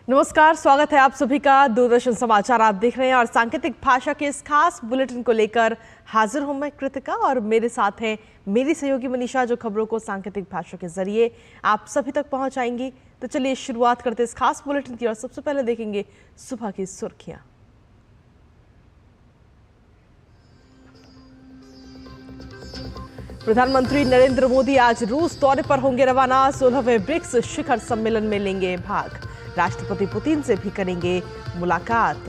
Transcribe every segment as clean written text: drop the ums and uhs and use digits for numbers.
नमस्कार, स्वागत है आप सभी का। दूरदर्शन समाचार आप देख रहे हैं और सांकेतिक भाषा के इस खास बुलेटिन को लेकर हाजिर हूं मैं कृतिका और मेरे साथ हैं मेरी सहयोगी मनीषा, जो खबरों को सांकेतिक भाषा के जरिए आप सभी तक पहुंचाएंगी। तो चलिए शुरुआत करते इस खास बुलेटिन की और सबसे पहले देखेंगे सुबह की सुर्खियां। प्रधानमंत्री नरेंद्र मोदी आज रूस दौरे पर होंगे रवाना। 16वें ब्रिक्स शिखर सम्मेलन में लेंगे भाग। राष्ट्रपति पुतिन से भी करेंगे मुलाकात।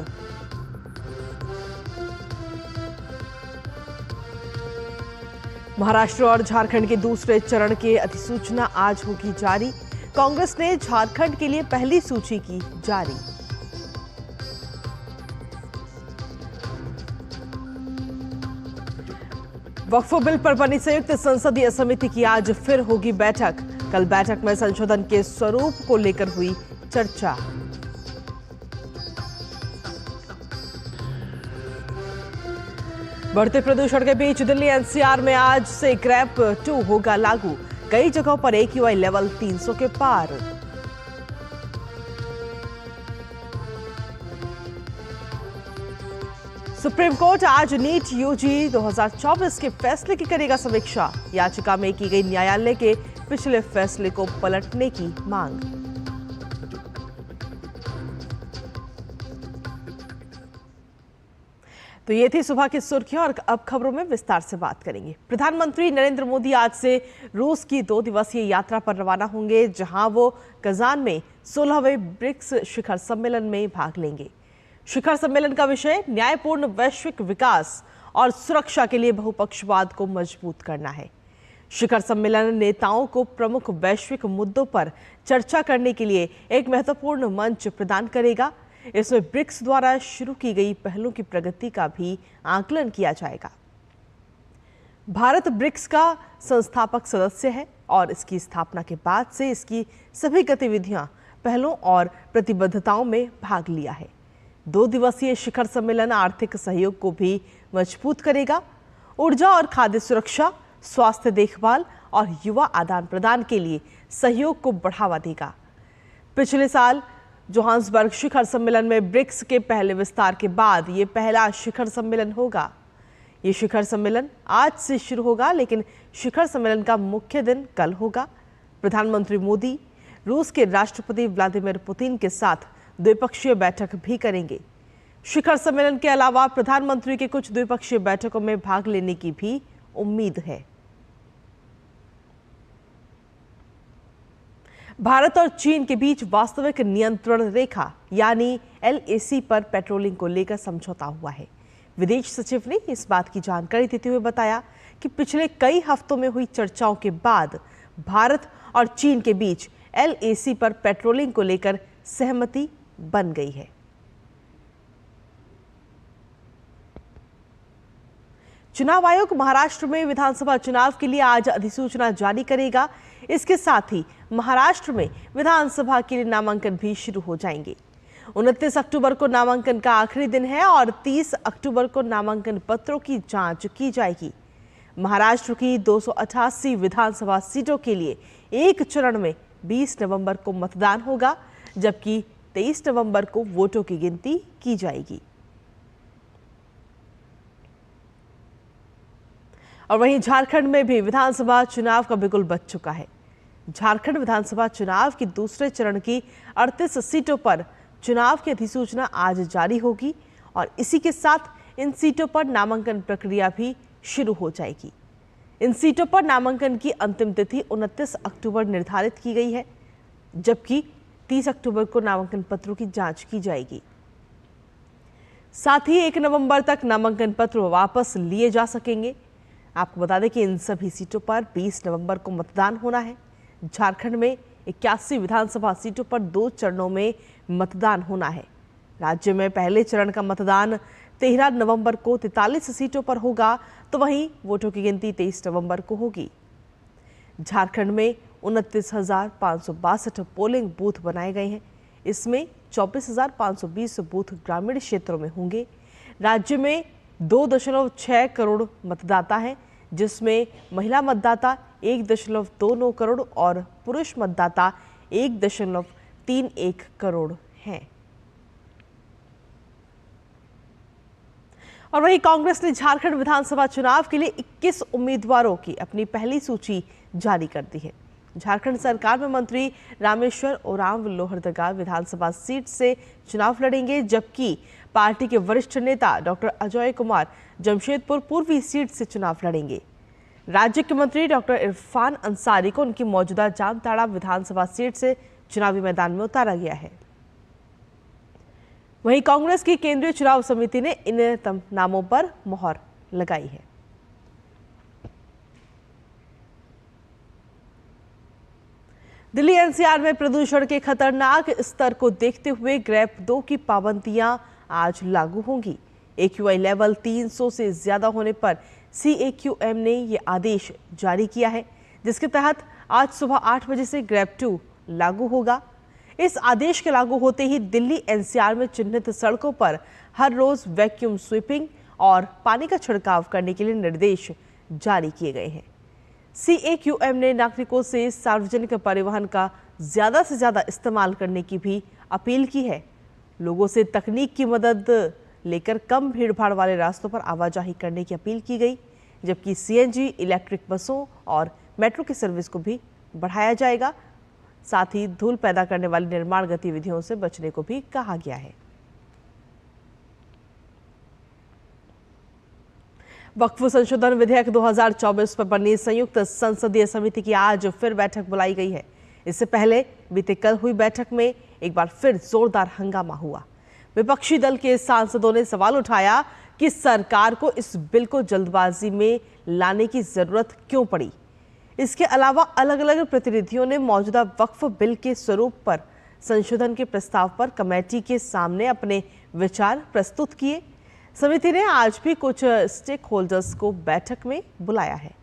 महाराष्ट्र और झारखंड के दूसरे चरण की अधिसूचना आज होगी जारी। कांग्रेस ने झारखंड के लिए पहली सूची की जारी। वक्फ बिल पर बनी संयुक्त संसदीय समिति की आज फिर होगी बैठक। कल बैठक में संशोधन के स्वरूप को लेकर हुई चर्चा। बढ़ते प्रदूषण के बीच दिल्ली एनसीआर में आज से ग्रैप 2 होगा लागू। कई जगहों पर AQI लेवल 300 के पार। सुप्रीम कोर्ट आज नीट यूजी 2024 के फैसले की करेगा समीक्षा। याचिका में की गई न्यायालय के पिछले फैसले को पलटने की मांग। तो ये थी सुबह की सुर्खियां और अब खबरों में विस्तार से बात करेंगे। प्रधानमंत्री नरेंद्र मोदी आज से रूस की 2 दिवसीय यात्रा पर रवाना होंगे, जहां वो कजान में 16वें ब्रिक्स शिखर सम्मेलन में भाग लेंगे। शिखर सम्मेलन का विषय न्यायपूर्ण वैश्विक विकास और सुरक्षा के लिए बहुपक्षवाद को मजबूत करना है। शिखर सम्मेलन नेताओं को प्रमुख वैश्विक मुद्दों पर चर्चा करने के लिए एक महत्वपूर्ण मंच प्रदान करेगा। इसमें ब्रिक्स द्वारा शुरू की गई पहलों की प्रगति का भी आकलन किया जाएगा। भारत ब्रिक्स का संस्थापक सदस्य है और इसकी स्थापना के बाद से इसकी सभी गतिविधियां, पहलों और प्रतिबद्धताओं में भाग लिया है। 2 दिवसीय शिखर सम्मेलन आर्थिक सहयोग को भी मजबूत करेगा। ऊर्जा और खाद्य सुरक्षा, स्वास्थ्य देखभाल और युवा आदान प्रदान के लिए सहयोग को बढ़ावा देगा। पिछले साल जोहान्सबर्ग शिखर सम्मेलन में ब्रिक्स के पहले विस्तार के बाद ये पहला शिखर सम्मेलन होगा। ये शिखर सम्मेलन आज से शुरू होगा, लेकिन शिखर सम्मेलन का मुख्य दिन कल होगा। प्रधानमंत्री मोदी रूस के राष्ट्रपति व्लादिमीर पुतिन के साथ द्विपक्षीय बैठक भी करेंगे। शिखर सम्मेलन के अलावा प्रधानमंत्री के कुछ द्विपक्षीय बैठकों में भाग लेने की भी उम्मीद है। भारत और चीन के बीच वास्तविक नियंत्रण रेखा यानी LAC पर पेट्रोलिंग को लेकर समझौता हुआ है। विदेश सचिव ने इस बात की जानकारी देते हुए बताया कि पिछले कई हफ्तों में हुई चर्चाओं के बाद भारत और चीन के बीच LAC पर पेट्रोलिंग को लेकर सहमति बन गई है। चुनाव आयोग महाराष्ट्र में विधानसभा चुनाव के लिए आज अधिसूचना जारी करेगा। इसके साथ ही महाराष्ट्र में विधानसभा के लिए नामांकन भी शुरू हो जाएंगे। 29 अक्टूबर को नामांकन का आखिरी दिन है और 30 अक्टूबर को नामांकन पत्रों की जांच की जाएगी। महाराष्ट्र की 288 विधानसभा सीटों के लिए एक चरण में 20 नवंबर को मतदान होगा, जबकि 23 नवंबर को वोटों की गिनती की जाएगी। और वहीं झारखंड में भी विधानसभा चुनाव का बिगुल बज चुका है। झारखंड विधानसभा चुनाव की दूसरे चरण की 38 सीटों पर चुनाव की अधिसूचना आज जारी होगी और इसी के साथ इन सीटों पर नामांकन प्रक्रिया भी शुरू हो जाएगी। इन सीटों पर नामांकन की अंतिम तिथि 29 अक्टूबर निर्धारित की गई है, जबकि 30 अक्टूबर को नामांकन पत्रों की जांच की जाएगी। साथ ही 1 नवंबर तक नामांकन पत्र वापस लिए जा सकेंगे। आपको बता दें कि इन सभी सीटों पर 20 नवंबर को मतदान होना है। झारखंड में 81 विधानसभा सीटों पर 2 चरणों में मतदान होना है। राज्य में पहले चरण का मतदान 13 नवंबर को 43 सीटों पर होगा, तो वहीं वोटों की गिनती 23 नवंबर को होगी। झारखंड में 29,562 पोलिंग बूथ बनाए गए हैं। इसमें 24,520 बूथ ग्रामीण क्षेत्रों में होंगे। राज्य में 2.6 करोड़ मतदाता हैं, जिसमें महिला मतदाता 1.29 करोड़ और पुरुष मतदाता 1.31 करोड़ हैं। और वहीं कांग्रेस ने झारखंड विधानसभा चुनाव के लिए 21 उम्मीदवारों की अपनी पहली सूची जारी कर दी है। झारखंड सरकार में मंत्री रामेश्वर ओरांव लोहरदगा विधानसभा सीट से चुनाव लड़ेंगे, जबकि पार्टी के वरिष्ठ नेता डॉक्टर अजय कुमार जमशेदपुर पूर्वी सीट से चुनाव लड़ेंगे। राज्य के मंत्री डॉक्टर इरफान अंसारी को उनकी मौजूदा जामताड़ा विधानसभा सीट से चुनावी मैदान में उतारा गया है। वहीं कांग्रेस की केंद्रीय चुनाव समिति ने इन नामों पर मुहर लगाई है। दिल्ली एनसीआर में प्रदूषण के खतरनाक स्तर को देखते हुए ग्रेप 2 की पाबंदियां आज लागू होंगी। AQI लेवल 300 से ज्यादा होने पर CAQM ने ये आदेश जारी किया है, जिसके तहत आज सुबह 8 बजे से ग्रेप 2 लागू होगा। इस आदेश के लागू होते ही दिल्ली एनसीआर में चिन्हित सड़कों पर हर रोज वैक्यूम स्वीपिंग और पानी का छिड़काव करने के लिए निर्देश जारी किए गए हैं। CAQM ने नागरिकों से सार्वजनिक परिवहन का ज्यादा से ज्यादा इस्तेमाल करने की भी अपील की है। लोगों से तकनीक की मदद लेकर कम भीड़भाड़ वाले रास्तों पर आवाजाही करने की अपील की गई, जबकि CNG, इलेक्ट्रिक बसों और मेट्रो की सर्विस को भी बढ़ाया जाएगा। साथ ही धूल पैदा करने वाली निर्माण गतिविधियों से बचने को भी कहा गया है। वक्फ संशोधन विधेयक 2024 पर बनी संयुक्त संसदीय समिति की आज फिर बैठक बुलाई गई है। इससे पहले बीते कल हुई बैठक में एक बार फिर जोरदार हंगामा हुआ। विपक्षी दल के सांसदों ने सवाल उठाया कि सरकार को इस बिल को जल्दबाजी में लाने की जरूरत क्यों पड़ी। इसके अलावा अलग अलग प्रतिनिधियों ने मौजूदा वक्फ बिल के स्वरूप पर संशोधन के प्रस्ताव पर कमेटी के सामने अपने विचार प्रस्तुत किए। समिति ने आज भी कुछ स्टेक होल्डर्स को बैठक में बुलाया है।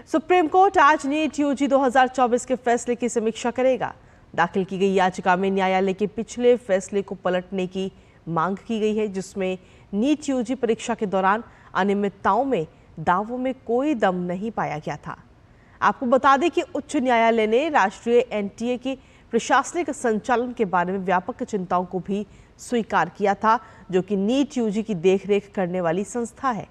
सुप्रीम कोर्ट आज नीट यूजी 2024 के फैसले की समीक्षा करेगा। दाखिल की गई याचिका में न्यायालय के पिछले फैसले को पलटने की मांग की गई है, जिसमें नीट यूजी परीक्षा के दौरान अनियमितताओं में दावों में कोई दम नहीं पाया गया था। आपको बता दें कि उच्च न्यायालय ने राष्ट्रीय NTA के प्रशासनिक संचालन के बारे में व्यापक चिंताओं को भी स्वीकार किया था, जो कि नीट यूजी की देखरेख करने वाली संस्था है।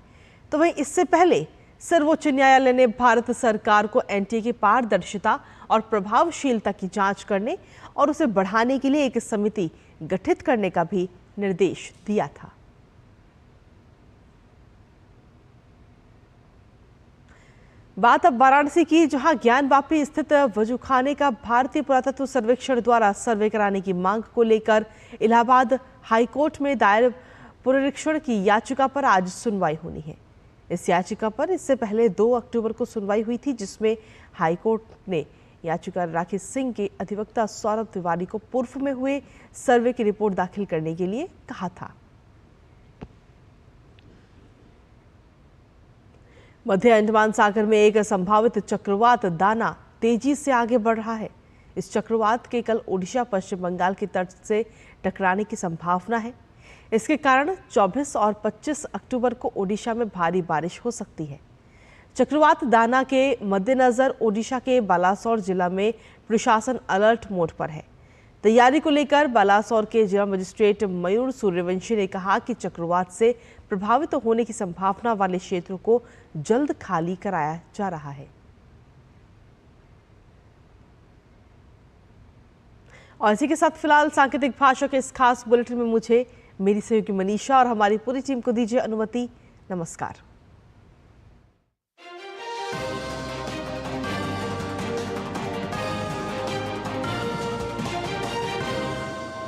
तो वहीं इससे पहले सर्वोच्च न्यायालय ने भारत सरकार को NTA की पारदर्शिता और प्रभावशीलता की जांच करने और उसे बढ़ाने के लिए एक समिति गठित करने का भी निर्देश दिया था। बात अब वाराणसी की, जहां ज्ञानवापी स्थित वजूखाने का भारतीय पुरातत्व सर्वेक्षण द्वारा सर्वे कराने की मांग को लेकर इलाहाबाद हाईकोर्ट में दायर पुनरीक्षण की याचिका पर आज सुनवाई होनी है। इस याचिका पर इससे पहले 2 अक्टूबर को सुनवाई हुई थी, जिसमें हाईकोर्ट ने याचिका राकेश सिंह के अधिवक्ता सौरभ तिवारी को पूर्व में हुए सर्वे की रिपोर्ट दाखिल करने के लिए कहा था। मध्य अंडमान सागर में एक संभावित चक्रवात दाना तेजी से आगे बढ़ रहा है। इस चक्रवात के कल ओडिशा पश्चिम बंगाल के तट से टकराने की संभावना है। इसके कारण 24 और 25 अक्टूबर को ओडिशा में भारी बारिश हो सकती है। चक्रवात दाना के मद्देनजर ओडिशा के बालासोर जिला में प्रशासन अलर्ट मोड पर है। तैयारी को लेकर बालासोर के जिला मजिस्ट्रेट मयूर सूर्यवंशी ने कहा कि चक्रवात से प्रभावित होने की संभावना वाले क्षेत्रों को जल्द खाली कराया जा रहा है। और इसी के साथ फिलहाल सांकेतिक भाषा के इस खास बुलेटिन में मुझे, मेरी सहयोगी मनीषा और हमारी पूरी टीम को दीजिए अनुमति। नमस्कार।